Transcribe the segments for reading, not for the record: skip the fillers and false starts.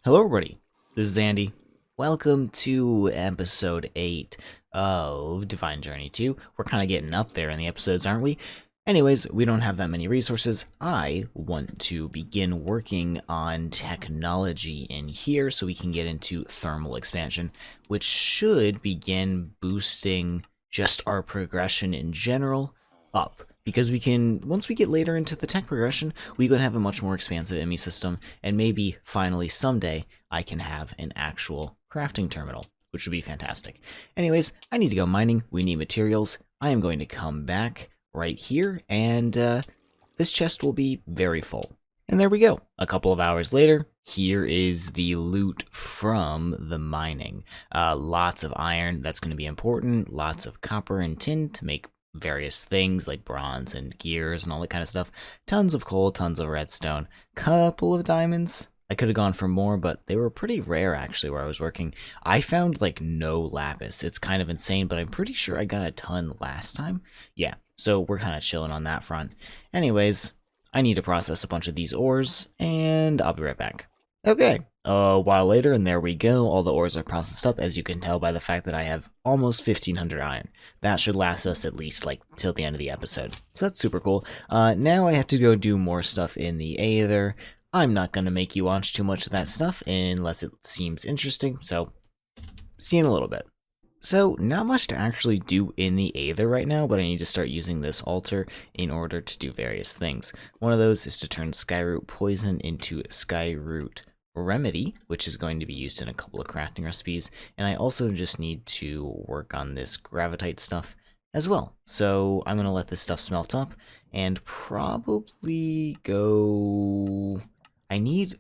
Hello, everybody. This is Andy. Welcome to episode 8 of Divine Journey 2. We're kind of getting up there in the episodes, aren't we? Anyways, we don't have that many resources. I want to begin working on technology in here so we can get into thermal expansion, which should begin boosting just our progression in general up. Because we can, once we get later into the tech progression, we can have a much more expansive ME system, and maybe finally someday I can have an actual crafting terminal, which would be fantastic. Anyways, I need to go mining. We need materials. I am going to come back right here, and this chest will be very full. And there we go. A couple of hours later, here is the loot from the mining. Lots of iron, that's going to be important. Lots of copper and tin to make various things like bronze and gears and all that kind of stuff. Tons of coal, tons of redstone, couple of diamonds. I could have gone for more, but they were pretty rare actually where I was working. I found like no lapis. It's kind of insane, but I'm pretty sure I got a ton last time. Yeah, so we're kind of chilling on that front. Anyways, I need to process a bunch of these ores, and I'll be right back. Okay, a while later, and there we go. All the ores are processed up, as you can tell by the fact that I have almost 1500 iron. That should last us at least, like, till the end of the episode. So that's super cool. Now I have to go do more stuff in the Aether. I'm not going to make you watch too much of that stuff unless it seems interesting, so see you in a little bit. So, not much to actually do in the Aether right now, but I need to start using this altar in order to do various things. One of those is to turn Skyroot Poison into Skyroot Remedy, which is going to be used in a couple of crafting recipes, and I also just need to work on this Gravitite stuff as well. So, I'm going to let this stuff smelt up, and probably go...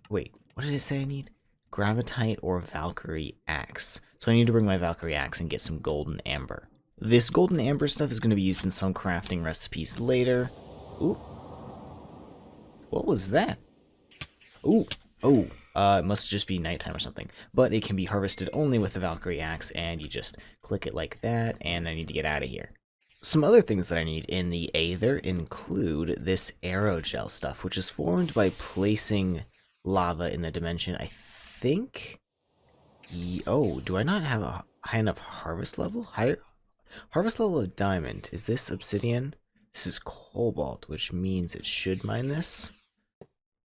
Wait, what did it say I need? Gravitite or Valkyrie Axe. So I need to bring my Valkyrie Axe and get some golden amber. This golden amber stuff is going to be used in some crafting recipes later. Ooh. What was that? Ooh. Oh. It must just be nighttime or something. But it can be harvested only with the Valkyrie Axe, and you just click it like that, and I need to get out of here. Some other things that I need in the Aether include this aerogel stuff, which is formed by placing lava in the dimension. I think... Oh, do I not have a high enough harvest level? Harvest level of diamond. Is this obsidian? This is cobalt, which means it should mine this.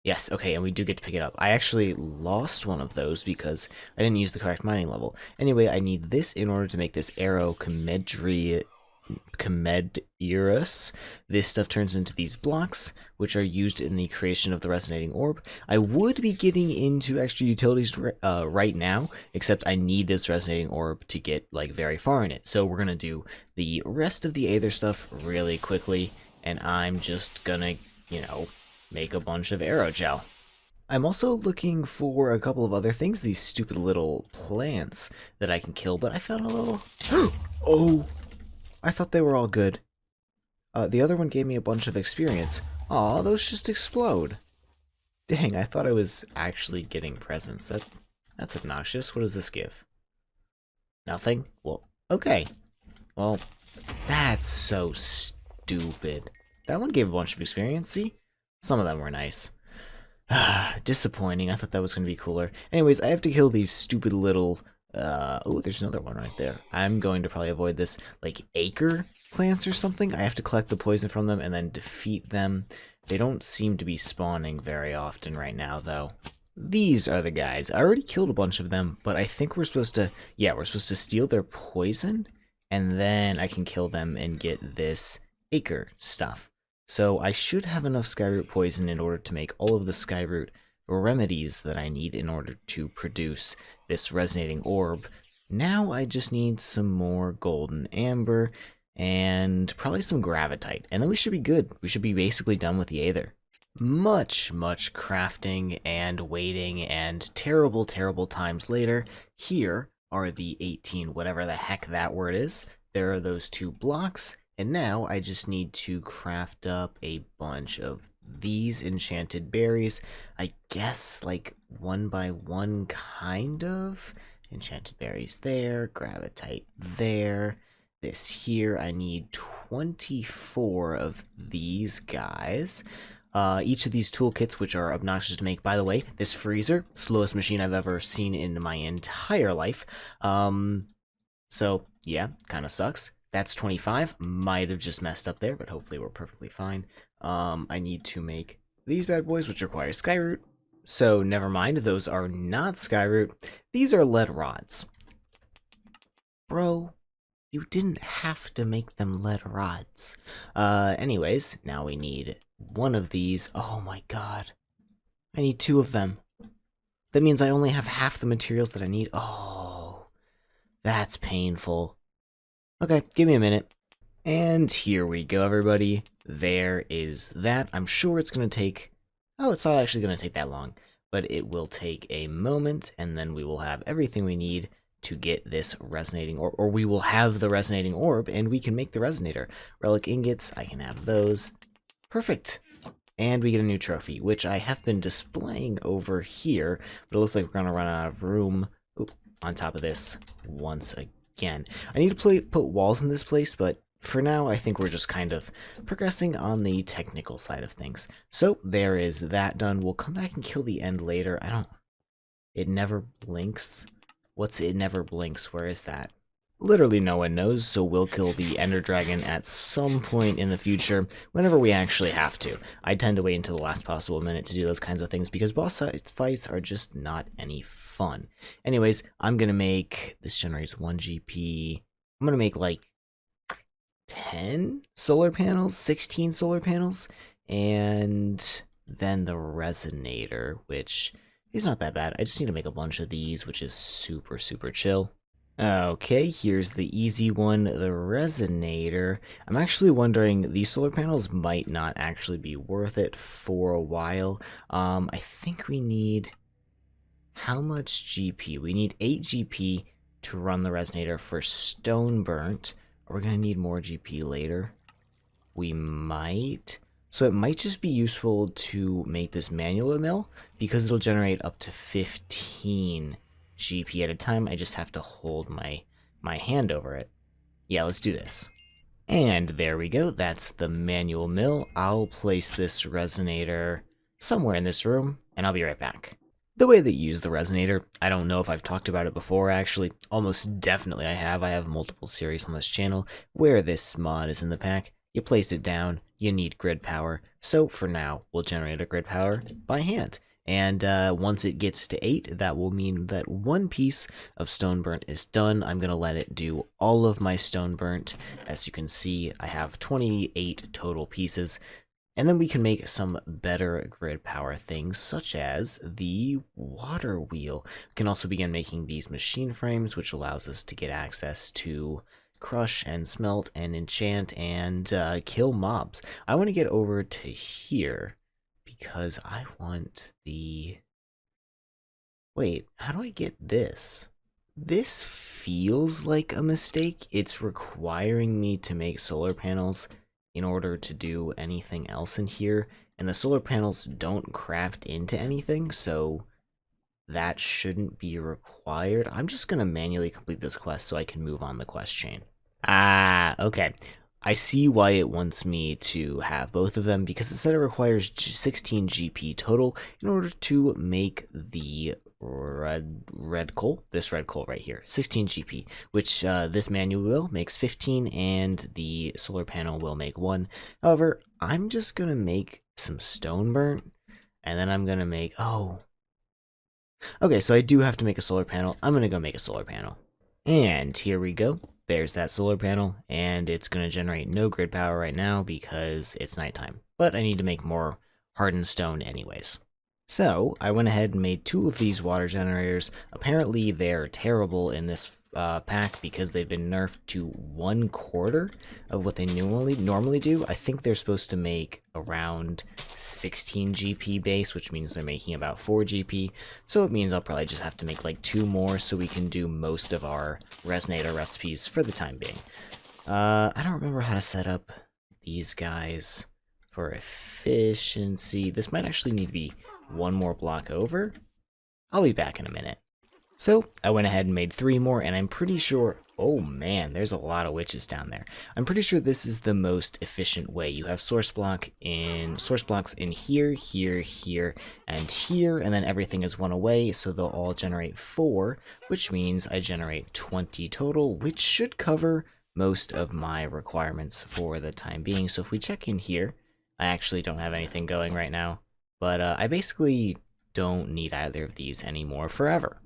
Yes, okay, and we do get to pick it up. I actually lost one of those because I didn't use the correct mining level. Anyway, I need this in order to make this arrow Chimedurus. This stuff turns into these blocks, which are used in the creation of the resonating orb. I would be getting into extra utilities right now, except I need this resonating orb to get like very far in it. So we're gonna do the rest of the Aether stuff really quickly, and I'm just gonna, make a bunch of aerogel. I'm also looking for a couple of other things, these stupid little plants that I can kill, but I found a little... Oh! I thought they were all good. The other one gave me a bunch of experience. Aw, those just explode. Dang, I thought I was actually getting presents. That's obnoxious. What does this give? Nothing? Well, okay. Well, that's so stupid. That one gave a bunch of experience, see? Some of them were nice. Disappointing. I thought that was going to be cooler. Anyways, I have to kill these stupid little... oh, there's another one right there. I'm going to probably avoid this, like, acre plants or something. I have to collect the poison from them and then defeat them. They don't seem to be spawning very often right now, though. These are the guys. I already killed a bunch of them, but I think we're supposed to... Yeah, we're supposed to steal their poison, and then I can kill them and get this acre stuff. So I should have enough Skyroot poison in order to make all of the Skyroot remedies that I need in order to produce this resonating orb. Now I just need some more golden amber and probably some gravitite, and then we should be good. We should be basically done with the Aether. Much crafting and waiting and terrible times later. Here are the 18 whatever the heck that word is. There are those 2 blocks, and now I just need to craft up a bunch of these enchanted berries. I guess like one by one, kind of. Enchanted berries there, gravitite there. This here, I need 24 of these guys. Each of these toolkits, which are obnoxious to make, by the way, this freezer, slowest machine I've ever seen in my entire life. So yeah, kind of sucks. That's 25. Might have just messed up there, but hopefully we're perfectly fine. I need to make these bad boys, which require skyroot. So never mind, those are not skyroot. These are lead rods. Bro, you didn't have to make them lead rods. Anyways, now we need one of these. Oh my god. I need two of them. That means I only have half the materials that I need. Oh, that's painful. Okay, give me a minute. And here we go, everybody. There is that. I'm sure it's going to take... Oh, it's not actually going to take that long. But it will take a moment, and then we will have everything we need to get this resonating orb. Or we will have the resonating orb, and we can make the resonator. Relic ingots, I can have those. Perfect. And we get a new trophy, which I have been displaying over here. But it looks like we're going to run out of room on top of this once again. I need to put walls in this place, but for now, I think we're just kind of progressing on the technical side of things. So there is that done. We'll come back and kill the end later. It never blinks. What's it never blinks? Where is that? Literally no one knows, so we'll kill the Ender Dragon at some point in the future, whenever we actually have to. I tend to wait until the last possible minute to do those kinds of things, because boss fights are just not any fun. Anyways, I'm gonna make... This generates 1 GP. I'm gonna make, like, 10 solar panels, 16 solar panels, and then the Resonator, which is not that bad. I just need to make a bunch of these, which is super, super chill. Okay, here's the easy one, the Resonator. I'm actually wondering, these solar panels might not actually be worth it for a while. I think we need... How much GP? We need 8 GP to run the Resonator for Stone Burnt. We're going to need more GP later. We might. So it might just be useful to make this manual mill, because it'll generate up to 15 GP at a time. I just have to hold my hand over it. Yeah, let's do this. And there we go. That's the manual mill. I'll place this Resonator somewhere in this room, and I'll be right back. The way that you use the Resonator, I don't know if I've talked about it before, actually. Almost definitely I have. I have multiple series on this channel where this mod is in the pack. You place it down, you need grid power. So for now, we'll generate a grid power by hand. And once it gets to 8, that will mean that 1 piece of Stone Burnt is done. I'm going to let it do all of my Stone Burnt. As you can see, I have 28 total pieces. And then we can make some better grid power things, such as the water wheel. We can also begin making these machine frames, which allows us to get access to crush and smelt and enchant and kill mobs. I want to get over to here because I want the... Wait, how do I get this? This feels like a mistake. It's requiring me to make solar panels in order to do anything else in here, and the solar panels don't craft into anything, so that shouldn't be required. I'm just gonna manually complete this quest so I can move on the quest chain. Ah, okay. I see why it wants me to have both of them, because it said it requires 16 GP total in order to make the red coal, this red coal right here, 16 GP, which this manual will makes 15, and the solar panel will make 1. However, I'm just gonna make some Stone Burnt, and then I'm gonna make... Oh, okay, so I do have to make a solar panel. I'm gonna go make a solar panel, and here we go. There's that solar panel, and it's gonna generate no grid power right now because it's nighttime, but I need to make more hardened stone anyways. So I went ahead and made 2 of these water generators. Apparently they're terrible in this pack because they've been nerfed to 1/4 of what they normally do. I think they're supposed to make around 16 GP base, which means they're making about 4 GP. So it means I'll probably just have to make like 2 more so we can do most of our Resonator recipes for the time being. I don't remember how to set up these guys for efficiency. This might actually need to be 1 more block over. I'll be back in a minute. So I went ahead and made 3 more, and I'm pretty sure... Oh man, there's a lot of witches down there. I'm pretty sure this is the most efficient way. You have source blocks in here, here, here, and here, and then everything is one away, so they'll all generate 4, which means I generate 20 total, which should cover most of my requirements for the time being. So if we check in here, I actually don't have anything going right now, but I basically don't need either of these anymore forever.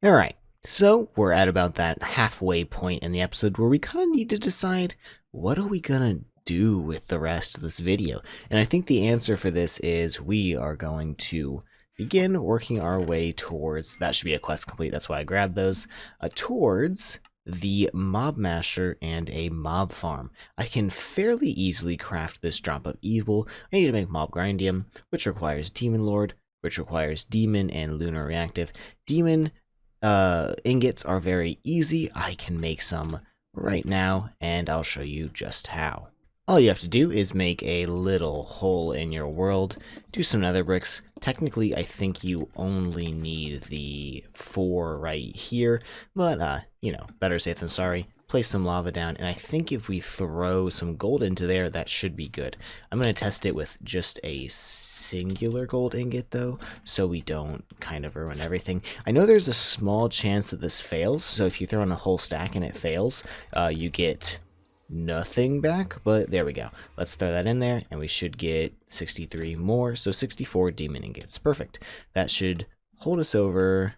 Alright. So, we're at about that halfway point in the episode where we kind of need to decide, what are we gonna do with the rest of this video? And I think the answer for this is we are going to begin working our way towards, that should be a quest complete, that's why I grabbed those, towards the mob masher and a mob farm. I can fairly easily craft this drop of evil. I need to make mob grindium, which requires demon lord, which requires demon and lunar reactive. Demon ingots are very easy. I can make some right now, and I'll show you just how. All you have to do is make a little hole in your world, do some nether bricks. Technically, I think you only need the 4 right here, but, you know, better safe than sorry. Place some lava down, and I think if we throw some gold into there, that should be good. I'm going to test it with just a singular gold ingot, though, so we don't kind of ruin everything. I know there's a small chance that this fails, so if you throw in a whole stack and it fails, you get nothing back, but there we go. Let's throw that in there, and we should get 63 more, so 64 demon ingots. Perfect. That should hold us over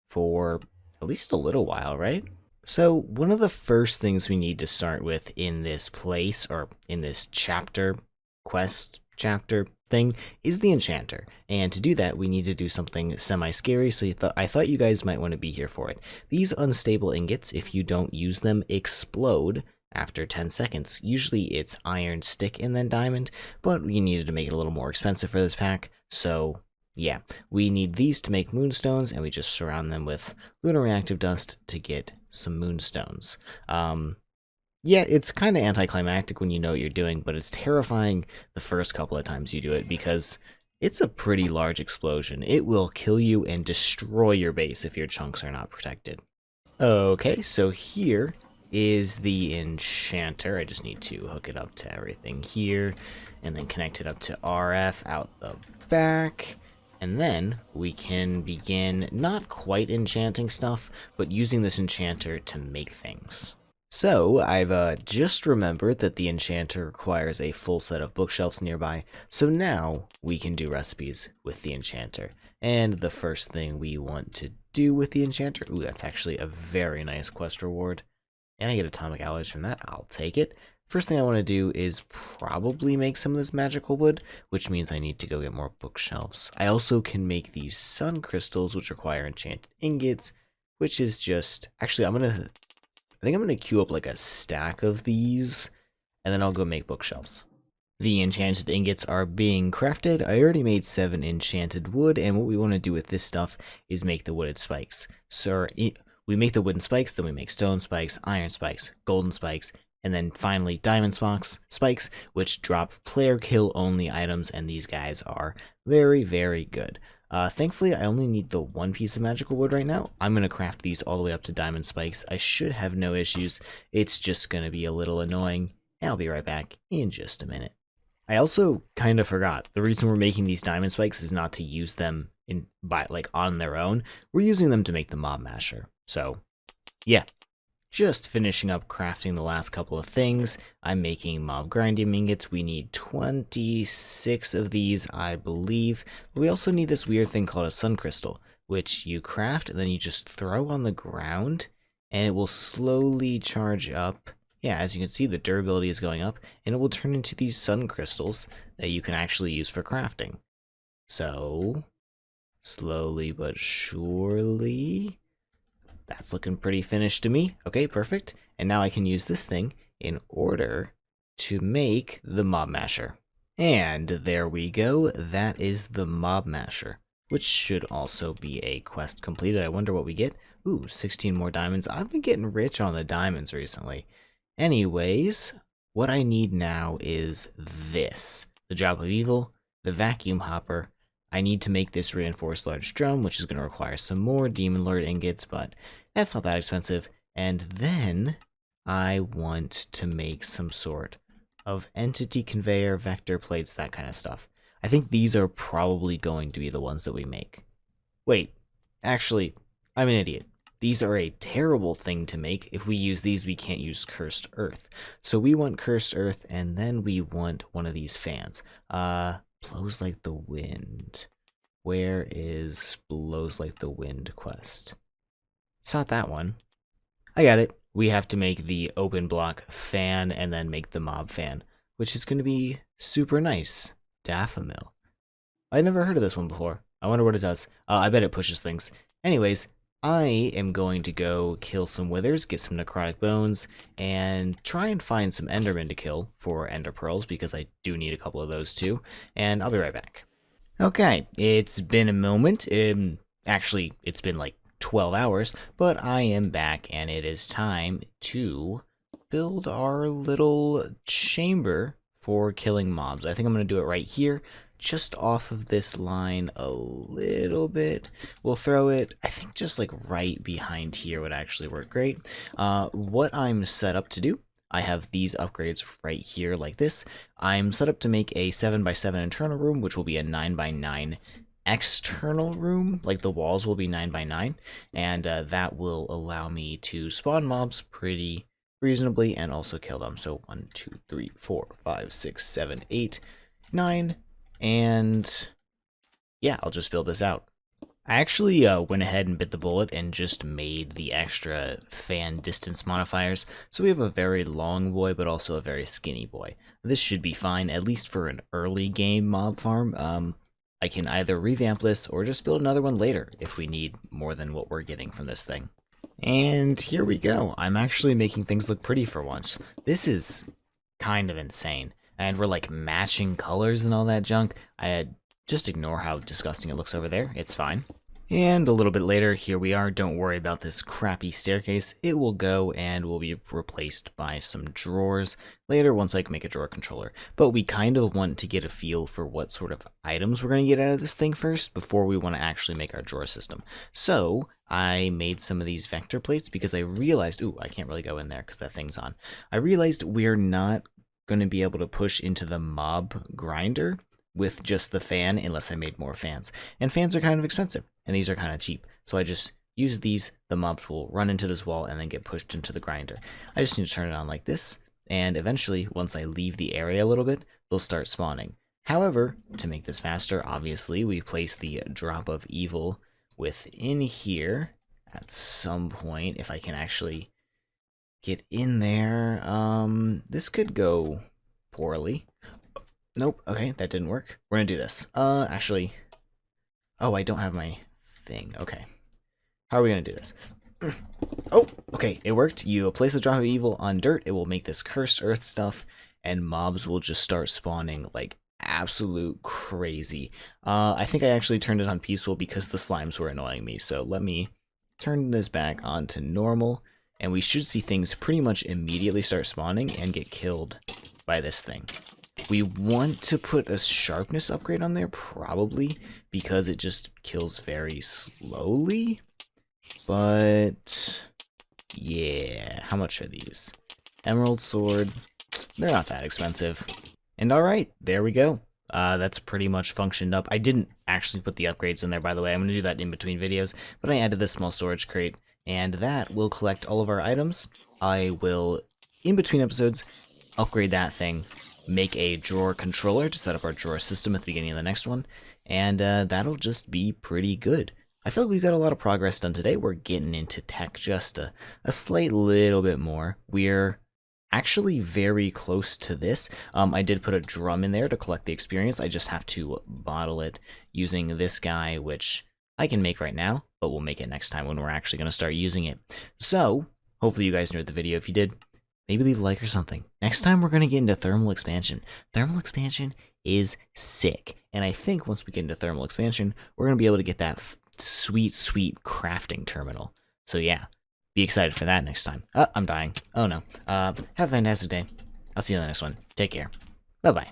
for at least a little while, right? So one of the first things we need to start with in this place, or in this chapter, quest chapter thing, is the Enchanter. And to do that, we need to do something semi-scary, so I thought you guys might want to be here for it. These unstable ingots, if you don't use them, explode after 10 seconds. Usually it's iron, stick, and then diamond, but we needed to make it a little more expensive for this pack, so yeah, we need these to make moonstones, and we just surround them with lunar reactive dust to get some moonstones. Yeah, it's kind of anticlimactic when you know what you're doing, but it's terrifying the first couple of times you do it because it's a pretty large explosion. It will kill you and destroy your base if your chunks are not protected. Okay, so here is the Enchanter. I just need to hook it up to everything here, and then connect it up to RF out the back. And then we can begin not quite enchanting stuff, but using this Enchanter to make things. So I've just remembered that the Enchanter requires a full set of bookshelves nearby, so now we can do recipes with the Enchanter. And the first thing we want to do with the Enchanter, ooh, that's actually a very nice quest reward. And I get atomic alloys from that, I'll take it. First thing I want to do is probably make some of this magical wood, which means I need to go get more bookshelves. I also can make these sun crystals, which require enchanted ingots, which is just, actually I think I'm gonna queue up like a stack of these, and then I'll go make bookshelves. The enchanted ingots are being crafted. I already made 7 enchanted wood, and what we want to do with this stuff is make the wooded spikes. So we make the wooden spikes, then we make stone spikes, iron spikes, golden spikes, and then finally diamond spikes, which drop player kill only items, and these guys are very, very good. Thankfully, I only need the 1 piece of magical wood right now. I'm going to craft these all the way up to diamond spikes. I should have no issues. It's just going to be a little annoying, and I'll be right back in just a minute. I also kind of forgot, the reason we're making these diamond spikes is not to use them on their own. We're using them to make the mob masher. So, yeah. Just finishing up crafting the last couple of things. I'm making mob grinding ingots. We need 26 of these, I believe. But we also need this weird thing called a sun crystal, which you craft and then you just throw on the ground, and it will slowly charge up. Yeah, as you can see, the durability is going up, and it will turn into these sun crystals that you can actually use for crafting. So, slowly but surely, that's looking pretty finished to me. Okay, perfect. And now I can use this thing in order to make the mob masher. And there we go. That is the mob masher, which should also be a quest completed. I wonder what we get. Ooh, 16 more diamonds. I've been getting rich on the diamonds recently. Anyways, what I need now is this. The drop of evil, the vacuum hopper. I need to make this reinforced large drum, which is going to require some more demon lord ingots, but that's not that expensive. And then I want to make some sort of entity conveyor, vector plates, that kind of stuff. I think these are probably going to be the ones that we make. Wait, actually, I'm an idiot. These are a terrible thing to make. If we use these, we can't use cursed earth. So we want cursed earth, and then we want one of these fans. Blows like the wind. Where is blows like the wind quest? It's not that one. I got it. We have to make the open block fan and then make the mob fan, which is going to be super nice. Daffodil. I never heard of this one before. I wonder what it does. I bet it pushes things. Anyways, I am going to go kill some withers, get some necrotic bones, and try and find some endermen to kill for ender pearls, because I do need a couple of those too, and I'll be right back. Okay, it's been a moment. Actually, it's been like 12 hours, but I am back, and it is time to build our little chamber for killing mobs. I think I'm going to do it right here, just off of this line a little bit. We'll throw it, I think, just like right behind here would actually work great. What I'm set up to do, I have these upgrades right here like this. I'm set up to make a 7x7 internal room, which will be a 9x9 external room. Like the walls will be 9x9, and that will allow me to spawn mobs pretty reasonably and also kill them. So 1, 2, 3, 4, 5, 6, 7, 8, 9. And yeah, I'll just build this out. I actually went ahead and bit the bullet and just made the extra fan distance modifiers. So we have a very long boy, but also a very skinny boy. This should be fine, at least for an early game mob farm. I can either revamp this or just build another one later if we need more than what we're getting from this thing. And here we go. I'm actually making things look pretty for once. This is kind of insane. And we're like matching colors and all that junk. I just ignore how disgusting it looks over there. It's fine. And a little bit later, here we are. Don't worry about this crappy staircase. It will go and will be replaced by some drawers later once I can make a drawer controller. But we kind of want to get a feel for what sort of items we're going to get out of this thing first before we want to actually make our drawer system. So I made some of these vector plates because I realized, ooh, I can't really go in there because that thing's on. I realized we're not going to be able to push into the mob grinder with just the fan unless I made more fans. And fans are kind of expensive, and these are kind of cheap. So I just use these, the mobs will run into this wall and then get pushed into the grinder. I just need to turn it on like this, and eventually, once I leave the area a little bit, they'll start spawning. However, to make this faster, obviously, we place the drop of evil within here at some point, if I can actually get in there. This could go poorly. Nope. Okay, that didn't work. We're gonna do this. Actually, oh, I don't have my thing. Okay, how are we gonna do this? Oh, okay, it worked. You place the drop of evil on dirt. It will make this cursed earth stuff, and mobs will just start spawning like absolute crazy. I think I actually turned it on peaceful because the slimes were annoying me. So let me turn this back on to normal, and we should see things pretty much immediately start spawning and get killed by this thing. We want to put a sharpness upgrade on there, probably, because it just kills very slowly. But yeah, how much are these? Emerald sword, they're not that expensive. And alright, there we go. That's pretty much functioned up. I didn't actually put the upgrades in there, by the way. I'm going to do that in between videos, but I added this small storage crate, and that will collect all of our items. I will, in between episodes, upgrade that thing, make a drawer controller to set up our drawer system at the beginning of the next one, and that'll just be pretty good. I feel like we've got a lot of progress done today. We're getting into tech just a slight little bit more. We're actually very close to this. I did put a drum in there to collect the experience. I just have to bottle it using this guy, which I can make right now, but we'll make it next time when we're actually going to start using it. So, hopefully you guys enjoyed the video. If you did, maybe leave a like or something. Next time we're going to get into thermal expansion. Thermal expansion is sick. And I think once we get into thermal expansion, we're going to be able to get that sweet, sweet crafting terminal. So yeah, be excited for that next time. I'm dying. Oh no. Have a fantastic day. I'll see you in the next one. Take care. Bye-bye.